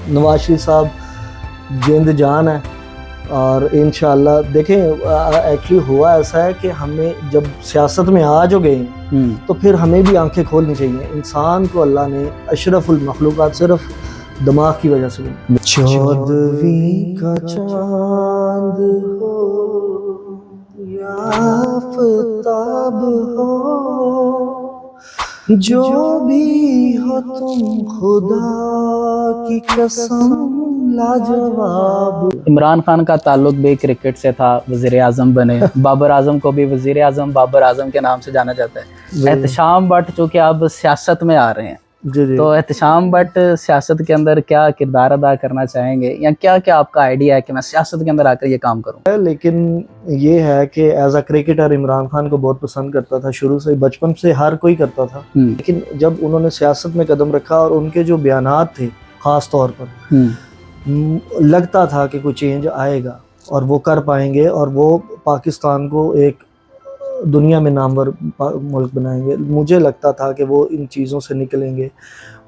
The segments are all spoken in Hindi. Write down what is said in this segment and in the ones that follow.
नवाज शरीफ साहब जिंद जान है और इंशाल्लाह देखें एक्चुअली हुआ ऐसा है कि हमें जब सियासत में आ जो गए तो फिर हमें भी आंखें खोलनी चाहिए। इंसान को अल्लाह ने अशरफुल मखलूक़ात सिर्फ दिमाग की वजह से बनाया। चौदहवीं का चांद हो या आफताब हो, जो भी हो तुम खुदा की कसम लाजवाब। इमरान खान का ताल्लुक भी क्रिकेट से था, वज़ीर आज़म बने। बाबर आज़म को भी वज़ीर आज़म बाबर आज़म के नाम से जाना जाता है। एहतशाम बट चूँकि अब सियासत में आ रहे हैं, तो एहतशाम बट सियासत के अंदर क्या किरदार अदा करना चाहेंगे, या क्या क्या आपका आइडिया है कि मैं सियासत के अंदर आकर ये काम करूं? लेकिन ये है कि as a cricketer Imran Khan को बहुत पसंद करता था, शुरू से बचपन से हर कोई करता था। लेकिन जब उन्होंने सियासत में कदम रखा और उनके जो बयानात थे ख़ास तौर पर लगता था कि कोई चेंज आएगा और वो कर पाएंगे और वो पाकिस्तान को एक दुनिया में नामवर मुल्क बनाएंगे। मुझे लगता था कि वो इन चीज़ों से निकलेंगे।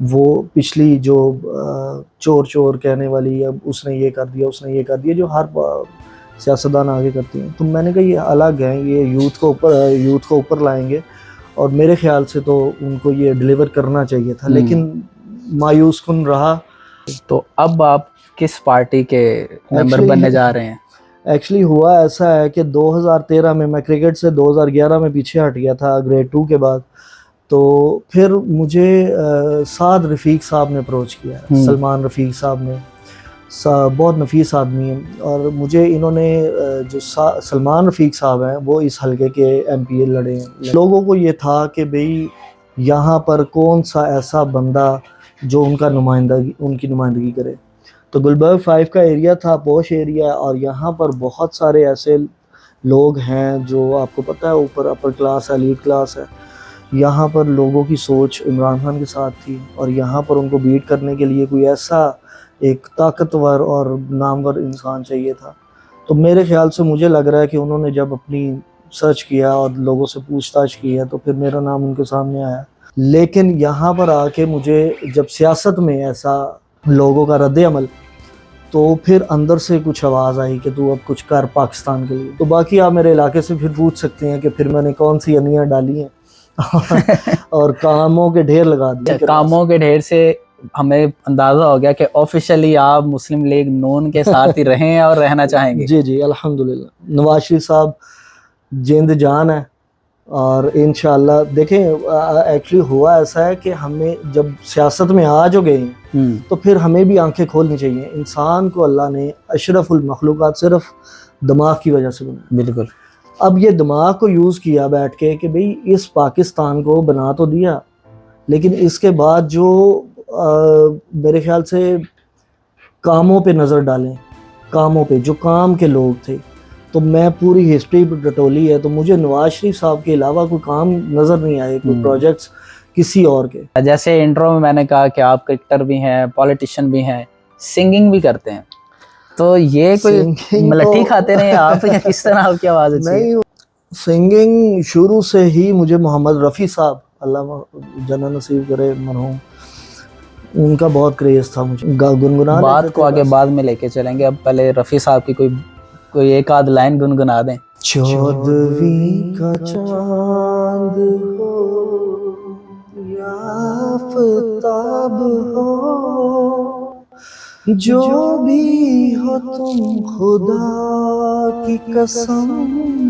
वो पिछली जो चोर चोर कहने वाली, अब उसने ये कर दिया उसने ये कर दिया, जो हर सियासतदान आगे करती हैं, तो मैंने कहा ये अलग है, ये यूथ को ऊपर लाएंगे और मेरे ख्याल से तो उनको ये डिलीवर करना चाहिए था, लेकिन मायूस कुन रहा। तो अब आप किस पार्टी के मेंबर बनने जा रहे हैं? एक्चुअली हुआ ऐसा है कि 2013 में मैं क्रिकेट से 2011 में पीछे हट गया था ग्रेड 2 के बाद। तो फिर मुझे साद रफ़ीक साहब ने अप्रोच किया, सलमान रफ़ीक साहब ने, बहुत नफीस आदमी हैं, और मुझे इन्होंने जो सलमान रफ़ीक साहब हैं वो इस हलके के MPA लड़े हैं। लोगों को ये था कि भाई यहाँ पर कौन सा ऐसा बंदा जो उनकी नुमाइंदगी करे। तो गुलबर्ग 5 का एरिया था, पॉश एरिया है, और यहाँ पर बहुत सारे ऐसे लोग हैं जो आपको पता है ऊपर अपर क्लास है, एलीट क्लास है। यहाँ पर लोगों की सोच इमरान खान के साथ थी और यहाँ पर उनको बीट करने के लिए कोई ऐसा एक ताकतवर और नामवर इंसान चाहिए था। तो मेरे ख्याल से मुझे लग रहा है कि उन्होंने जब अपनी सर्च किया और लोगों से पूछताछ की है तो फिर मेरा नाम उनके सामने आया। लेकिन यहाँ पर आके मुझे जब सियासत में ऐसा लोगों का रद्द अमल, तो फिर अंदर से कुछ आवाज़ आई कि तू अब कुछ कर पाकिस्तान के लिए। तो बाकी आप मेरे इलाके से फिर पूछ सकते हैं कि फिर मैंने कौन सी अनियाँ डाली हैं और कामों के ढेर लगा दिए। कामों के ढेर से हमें अंदाज़ा हो गया कि ऑफिशियली आप मुस्लिम लीग नून के साथ ही रहे हैं और रहना चाहेंगे। जी जी, अल्हम्दुलिल्लाह। नवाज शरीफ साहब जिंद जान है और इंशाल्लाह देखें एक्चुअली हुआ ऐसा है कि हमें जब सियासत में आ जो गए तो फिर हमें भी आंखें खोलनी चाहिए। इंसान को अल्लाह ने अशरफुल मखलूक़ात सिर्फ दिमाग की वजह से बनाया। बिल्कुल। अब ये दिमाग को यूज़ किया बैठ के कि भाई इस पाकिस्तान को बना तो दिया, लेकिन इसके बाद जो मेरे ख्याल से कामों पे नज़र डालें, कामों पे जो काम के लोग थे, तो मैं पूरी हिस्ट्री टटोली है तो मुझे नवाज शरीफ साहब के अलावा कोई काम नज़र नहीं आए, कोई प्रोजेक्ट्स किसी और के। जैसे इंट्रो में मैंने कहा कि आप क्रिकेटर भी हैं, पॉलिटिशियन भी हैं, सिंगिंग भी करते हैं, तो ये कोई मलट्ठी खाते रहे आप या किस तरह आपकी आवाज़ अच्छी है? नहीं, सिंगिंग शुरू से ही मुझे मोहम्मद रफ़ी साहब, अल्लाह जन्नत नसीब करे मरहूम, उनका बहुत क्रेज़ था मुझे गुनगुना। बात को आगे बाद में लेके चलेंगे, अब पहले रफ़ी साहब की कोई एक आध लाइन गुनगुना दें। चौदहवीं का चांद हो या आफताब हो, जो भी हो तुम खुदा की कसम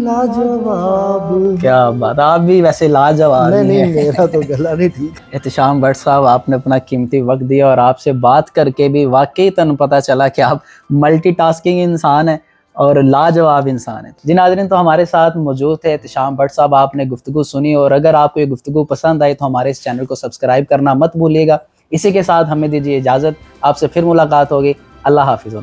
लाजवाब। क्या बात, आप भी वैसे लाजवाब हैं। नहीं, मेरा तो गला नहीं ठीक। एहतशाम बट साहब, आपने अपना कीमती वक्त दिया और आपसे बात करके भी वाकई तन पता चला कि आप मल्टीटास्किंग इंसान हैं और लाजवाब इंसान है। जी नाज़रीन, तो हमारे साथ मौजूद थे एहतशाम बट साहब। आपने गुफ्तगू सुनी और अगर आपको ये गुफ्तगू पसंद आई तो हमारे इस चैनल को सब्सक्राइब करना मत भूलिएगा। इसी के साथ हमें दीजिए इजाज़त, आपसे फिर मुलाकात होगी। अल्लाह हाफिज़।